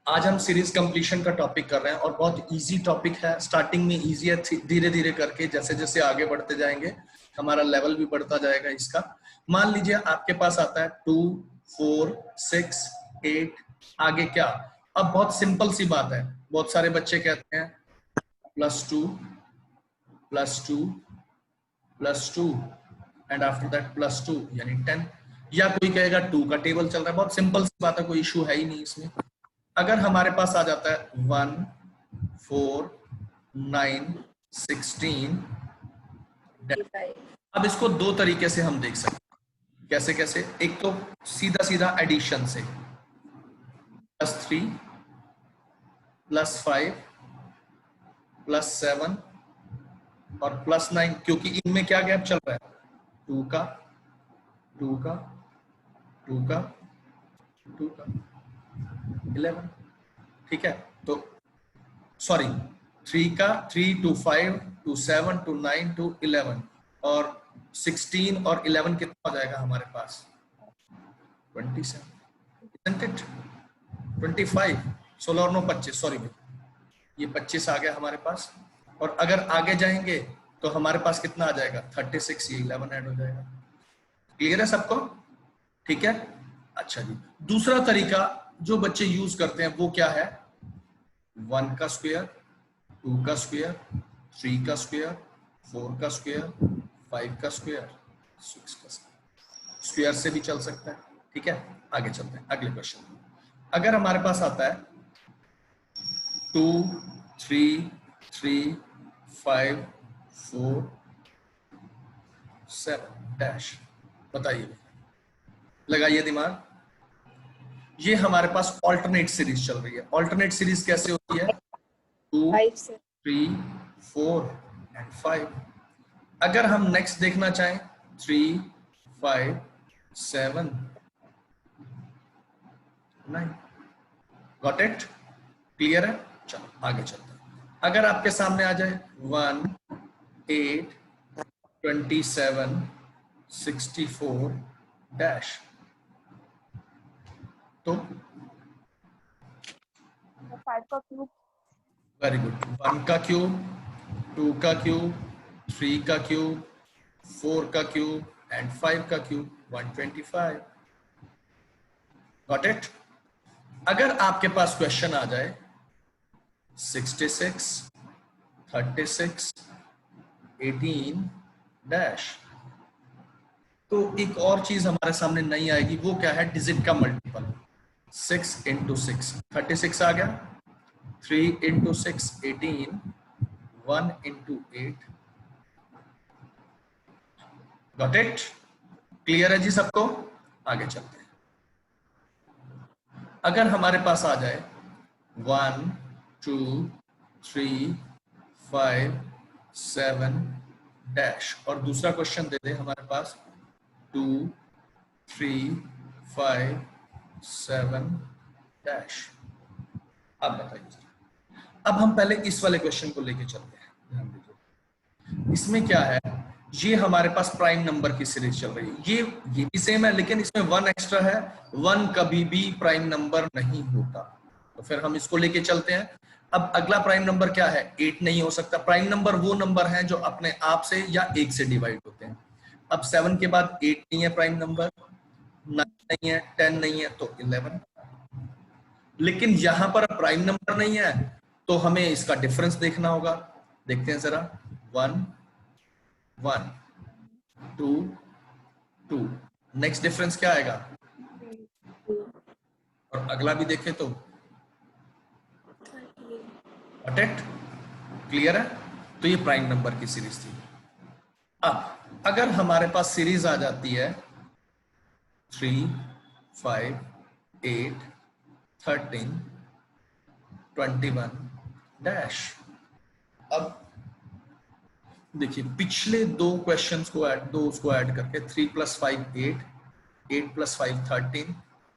आज हम series completion का टॉपिक कर रहे हैं और बहुत इजी टॉपिक है। स्टार्टिंग में इजी है, धीरे धीरे करके जैसे जैसे आगे बढ़ते जाएंगे हमारा लेवल भी बढ़ता जाएगा इसका। मान लीजिए आपके पास आता है 2, 4, 6, 8, आगे क्या? अब बहुत सिंपल सी बात है, बहुत सारे बच्चे कहते हैं +2 +2 +2 एंड आफ्टर दैट +2 यानी 10, या कोई कहेगा 2 का टेबल चल रहा है। बहुत सिंपल सी बात है, कोई इशू है ही नहीं इसमें। अगर हमारे पास आ जाता है 1, 4, 9, 16, अब इसको दो तरीके से हम देख सकते हैं। कैसे कैसे? एक तो सीधा सीधा एडिशन से, +3 +5 +7 और +9, क्योंकि इनमें क्या गैप चल रहा है? 2 का 2 का 2 का 2 का 11। ठीक है, तो सॉरी 3 का 3 to 5 to 7 to 9 to 11 और 16 और 11 कितना हो जाएगा हमारे पास? 27, isn't it? 25, 16 और 9 25, सॉरी भाई, ये 25 आ गया हमारे पास। और अगर आगे जाएंगे तो हमारे पास कितना आ जाएगा? 36, ये 11 ऐड हो जाएगा। क्लियर है सबको? ठीक है, अच्छा जी। दूसरा तरीका जो बच्चे यूज करते हैं वो क्या है? 1 का स्क्वायर, 2 का स्क्वायर, 3 का स्क्वायर, 4 का स्क्वायर, 5 का स्क्वायर, 6 का स्क्वायर। स्क्वायर से भी चल सकता है। ठीक है, आगे चलते हैं अगले क्वेश्चन। अगर हमारे पास आता है 2, 3, 3, 5, 4, 7 डैश, बताइए, लगाइए दिमाग। ये हमारे पास ऑल्टरनेट सीरीज चल रही है। ऑल्टरनेट सीरीज कैसे होती है? 2, 3, 4 एंड 5। अगर हम नेक्स्ट देखना चाहें 3, 5, 7, 9, गॉट इट? क्लियर है? चलो आगे चलते हैं। अगर आपके सामने आ जाए 1, 8, 27, 64 डैश, तो 5 का क्यूब, वेरी गुड। 1 का क्यूब, 2 का क्यूब, 3 का क्यूब, 4 का क्यूब एंड 5 का क्यूब, 125। Got it? अगर आपके पास क्वेश्चन आ जाए 66, 36, 18 डैश, तो एक और चीज हमारे सामने नहीं आएगी, वो क्या है? डिजिट का मल्टीपल। 6 into 6 36 आ गया, 3 into 6 18, 1 into 8। Got it? Clear है जी सबको? आगे चलते हैं। अगर हमारे पास आ जाए 1, 2, 3, 5, 7 डैश और दूसरा क्वेश्चन दे दे हमारे पास 2, 3, 5, 7 डैश, अब बताइए। अब हम पहले इस वाले क्वेश्चन को लेके चलते हैं, ध्यान दीजिए। इसमें क्या है? ये हमारे पास प्राइम नंबर की सीरीज चल रही है। ये भी सेम है, लेकिन इसमें 1 एक्स्ट्रा है। 1 कभी भी प्राइम नंबर नहीं होता, तो फिर हम इसको लेके चलते हैं। अब अगला प्राइम नंबर क्या है? 8 नहीं हो सकता। प्राइम नंबर वो नंबर है जो अपने आप से या 1 से डिवाइड होते हैं। अब 7 के बाद 8 नहीं है प्राइम नंबर, 9 नहीं है, 10 नहीं है, तो 11। लेकिन यहां पर प्राइम नंबर नहीं है, तो हमें इसका डिफरेंस देखना होगा। देखते हैं जरा। 1, 1, 2, 2, नेक्स्ट डिफरेंस क्या आएगा? और अगला भी देखें तो अटेक्ट। क्लियर है? तो ये प्राइम नंबर की सीरीज थी। अब अगर हमारे पास सीरीज आ जाती है 3, 5, 8, 13, 21 डैश, अब देखिए पिछले दो क्वेश्चंस को ऐड करके 3 + 5 8, 8 + 5 13,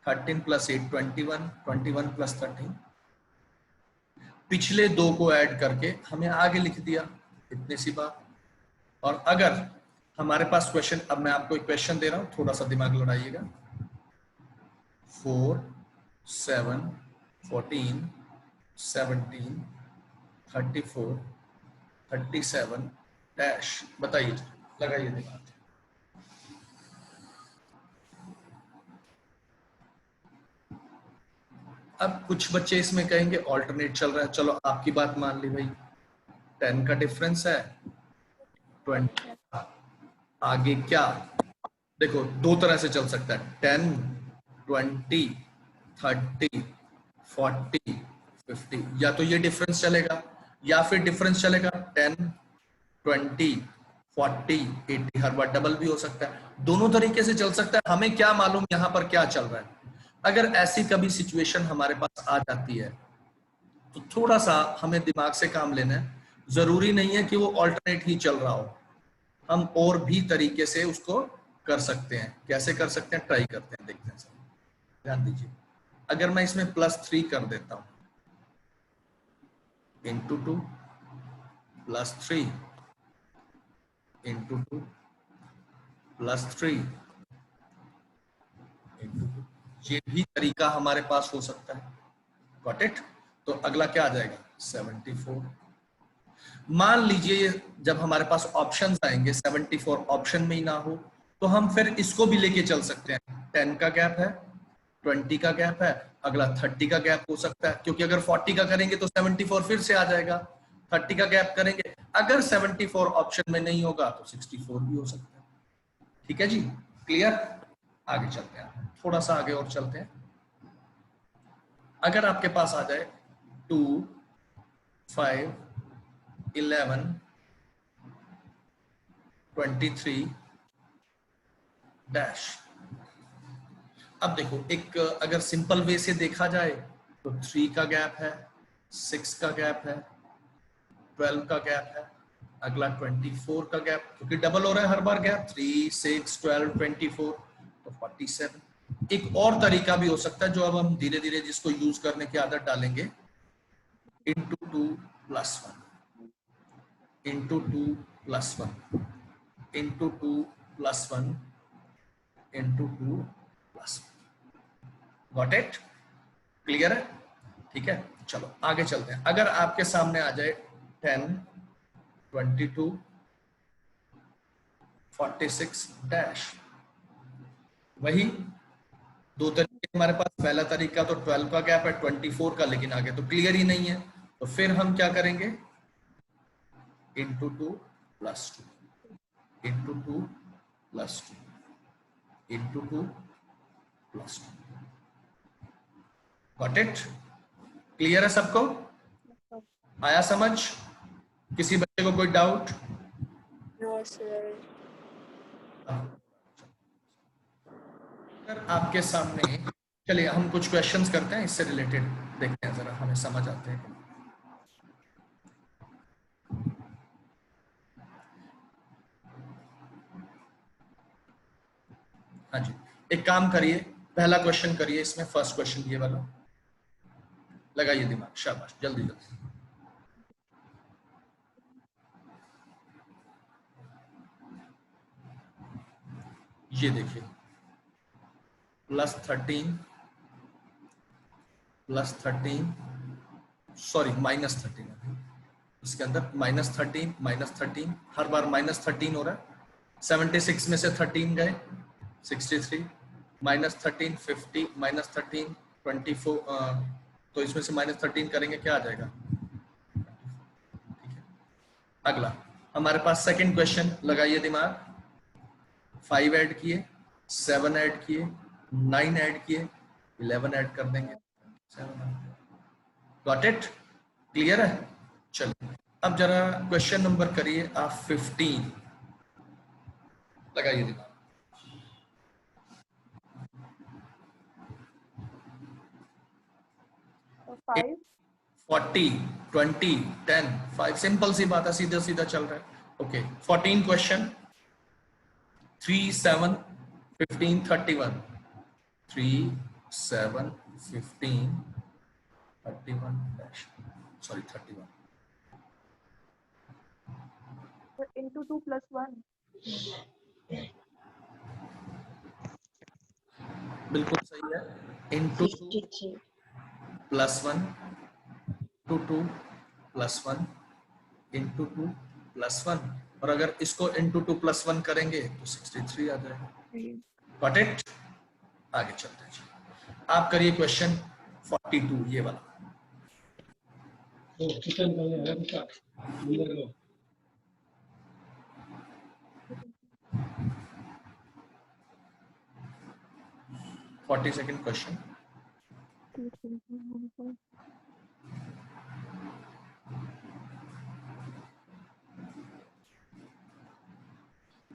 13 + 8 21, 21 + 13, पिछले दो को ऐड करके हमें आगे लिख दिया। इतनी सी बात। और अगर हमारे पास क्वेश्चन, अब मैं आपको एक क्वेश्चन दे रहा हूं, थोड़ा सा दिमाग लड़ाइएगा। 4, 7, 14, 17, 34, 37 डैश। बताइए, लगाइए दिमाग। अब कुछ बच्चे इसमें कहेंगे ऑल्टरनेट चल रहा है, चलो आपकी बात मान ली भाई, 10 का डिफरेंस है, 20 आगे क्या, देखो दो तरह से चल सकता है, 10, 20, 30, 40, 50, या तो ये डिफरेंस चलेगा या फिर डिफरेंस चलेगा 10, 20, 40, 80, हर बार डबल भी हो सकता है, दोनों तरीके से चल सकता है। हमें क्या मालूम यहाँ पर क्या चल रहा है। अगर ऐसी कभी सिचुएशन हमारे पास आ जाती है तो थोड़ा सा हमें दिमाग से काम लेना है। जरूरी नहीं है कि वो ऑल्टरनेट ही चल रहा हो, हम और भी तरीके से उसको कर सकते हैं। कैसे कर सकते हैं, ट्राई करते हैं, देखते हैं सर, ध्यान दीजिए। अगर मैं इसमें +3 कर देता हूं, इंटू 2 +3 इंटू 2 +3 इंटू 2, ये भी तरीका हमारे पास हो सकता है। Got it. तो अगला क्या आ जाएगा, 74। मान लीजिए जब हमारे पास ऑप्शंस आएंगे 74 ऑप्शन में ही ना हो, तो हम फिर इसको भी लेके चल सकते हैं। 10 का गैप है, 20 का गैप है, अगला 30 का गैप हो सकता है, क्योंकि अगर 40 का करेंगे तो 74 फिर से आ जाएगा। 30 का गैप करेंगे, अगर 74 ऑप्शन में नहीं होगा तो 64 भी हो सकता है। ठीक है जी, क्लियर। आगे चलते हैं, थोड़ा सा आगे और चलते हैं। अगर आपके पास आ जाए 2, 5, 11, 23 डैश। अब देखो, एक अगर सिंपल वे से देखा जाए तो 3 का गैप है, 6 का गैप है, 12 का गैप है, अगला 24 का गैप, क्योंकि डबल हो रहा है हर बार गैप, 3, 6, 12, 24 तो 47। एक और तरीका भी हो सकता है जो अब हम धीरे धीरे जिसको यूज करने की आदत डालेंगे, into 2 + 1, into 2 + 1, into 2 + 1, into 2 + 1। Got it, clear है। ठीक है, चलो आगे चलते हैं। अगर आपके सामने आ जाए 10, 22, 46 डैश, वही दो तरीके हमारे पास। पहला तरीका तो 12 का गैप है, 24 का, लेकिन आगे तो क्लियर ही नहीं है, तो फिर हम क्या करेंगे, into 2 + 2, into 2 + 2, into 2 + 2। Got it, clear है सबको, आया समझ, किसी बच्चे को कोई डाउट? No sir. अगर आपके सामने, चलिए हम कुछ क्वेश्चंस करते हैं इससे रिलेटेड, देखते हैं जरा हमें समझ आते हैं। हाँ जी, एक काम करिए, पहला क्वेश्चन करिए इसमें, फर्स्ट क्वेश्चन ये वाला लगाइए दिमाग, शाबाश, जल्दी जल्दी। ये देखिए, +13 +13, सॉरी -13, इसके अंदर -13 -13, हर बार -13 हो रहा है। 76 में से 13 गए, 63, -13, 50, -13, 24, तो इसमें से -13 करेंगे, क्या आ जाएगा। ठीक है, अगला हमारे पास सेकंड क्वेश्चन, लगाइए दिमाग। 5 ऐड किए, 7 ऐड किए, 9 ऐड किए, 11 ऐड कर देंगे, 7। गॉट इट, क्लियर है। चलिए अब जरा क्वेश्चन नंबर करिए आप 15, लगाइए दिमाग। 5, 40, 20, 10, 5, सिंपल सी बात है, सीधा सीधा चल रहा है। Okay, 14 question, 3, 7, 15, 31, 3, 7, 15, 31 dash, sorry 31, into 2 + 1. बिल्कुल सही है, इंटू 2 63 +1 टू 2 +1 इंटू 2 +1, और अगर इसको इंटू 2 +1 करेंगे तो 63 आ जाएगा। Got it? आगे चलते हैं। आप करिए क्वेश्चन 42, ये वाला। Second question.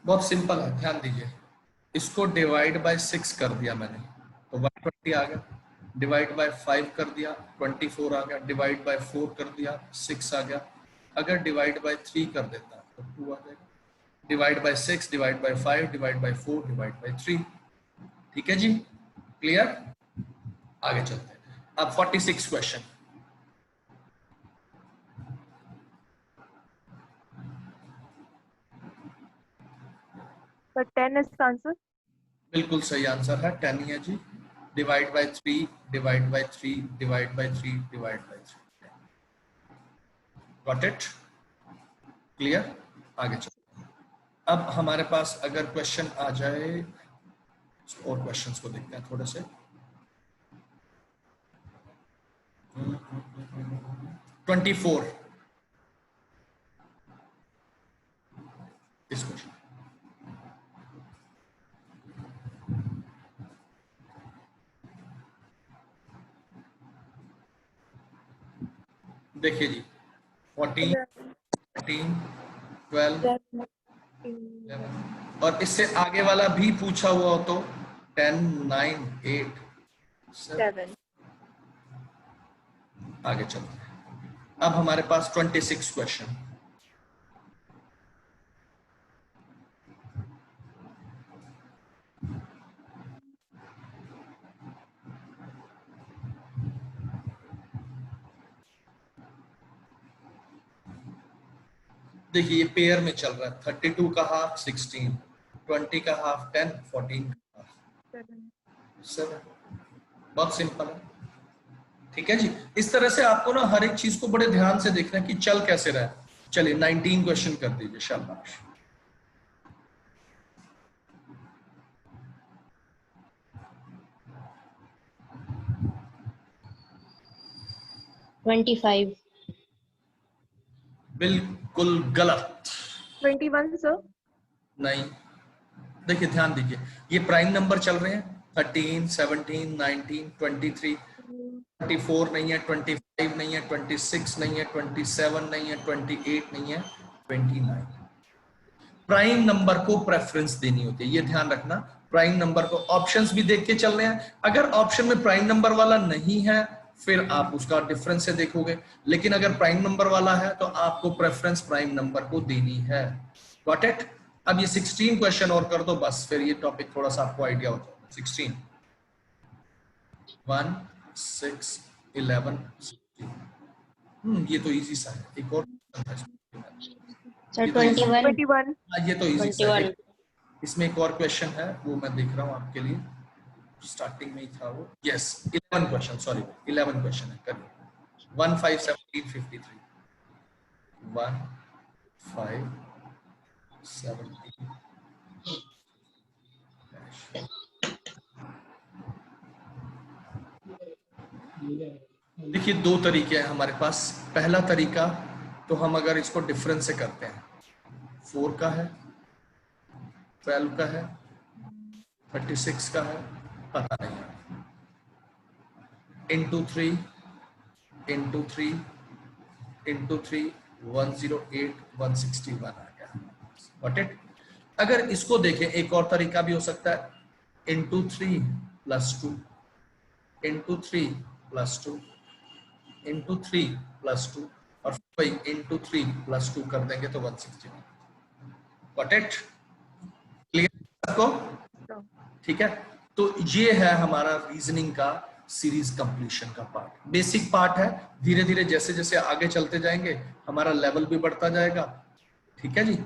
बहुत सिंपल है, ध्यान दीजिए। इसको डिवाइड बाय 6 कर दिया मैंने तो 120 आ गया, डिवाइड बाय 5 कर दिया 24 आ गया, डिवाइड बाय 4 कर दिया 6 आ गया, अगर डिवाइड बाय 3 कर देता तो 2 आ जाएगा, divide by 6, divide by 5, divide by 4, divide by 3। ठीक है जी, क्लियर? आगे चलते हैं। अब 46 question. But 10 is the answer. बिल्कुल सही आंसर है, 10 ही है जी। Divide by 3, divide by 3, divide by 3, divide by 3। Got it? Clear? आगे चलते हैं। अब हमारे पास अगर क्वेश्चन आ जाए, और क्वेश्चंस को देखते हैं थोड़े से। 24 इस क्वेश्चन। देखिए जी, 14, 13, 12, 11, और इससे आगे वाला भी पूछा हुआ हो तो 10, 9, 8, 7। आगे चलते हैं। अब हमारे पास 26 क्वेश्चन। देखिए ये पेयर में चल रहा है, 32 का हाफ 16, 20 का हाफ 10, 14 का हाफ 7। बहुत सिंपल है। ठीक है जी, इस तरह से आपको ना हर एक चीज को बड़े ध्यान से देखना है कि चल कैसे रहा है। चलिए 19 क्वेश्चन कर दीजिए, शाबाश। बिल्कुल गलत। 21 sir. नहीं, देखिए ध्यान दीजिए, ये प्राइम नंबर चल रहे हैं, 13, 17, 19, 23, 24 नहीं है, 25 नहीं है, 26 नहीं है, 27 नहीं है, 28 नहीं है, 29। प्राइम नंबर को प्रेफरेंस देनी होती है, ये ध्यान रखना। प्राइम नंबर को ऑप्शंस भी देख के चल रहे हैं, अगर ऑप्शन में प्राइम नंबर वाला नहीं है फिर आप उसका डिफरेंस से देखोगे, लेकिन अगर प्राइम नंबर वाला है तो आपको प्रेफरेंस प्राइम नंबर को देनी है। Got it? अब ये 16 क्वेश्चन और कर दो बस, फिर ये टॉपिक थोड़ा सा आपको आइडिया हो जाएगा। 16, 1, 6, 11, 16। ये तो इजी सा है। एक और सर 21। ये तो इजी सा है। इसमें एक और क्वेश्चन है, वो मैं देख रहा हूँ आपके लिए, स्टार्टिंग में ही था वो। यस, 11 क्वेश्चन, सॉरी 11 क्वेश्चन है। करिए 1, 5, 17, 53। 1, 5, 17। देखिए दो तरीके हैं हमारे पास। पहला तरीका तो हम अगर इसको डिफरेंस से करते हैं, 4 का है, 12 का है, 36 का है, पता नहीं है, इंटू 3, इंटू 3, इंटू 3, 108, 161 आ गया। Got it? अगर इसको देखें एक और तरीका भी हो सकता है, इंटू 3 + 2, इंटू 3 + 2, इंटू 3 + 2, और भाई इंटू 3 + 2 कर देंगे तो 161। Got it? क्लियर आपको? ठीक है, तो ये है हमारा रीजनिंग का सीरीज कंप्लीशन का पार्ट। बेसिक पार्ट है, धीरे धीरे जैसे जैसे आगे चलते जाएंगे हमारा लेवल भी बढ़ता जाएगा। ठीक है जी।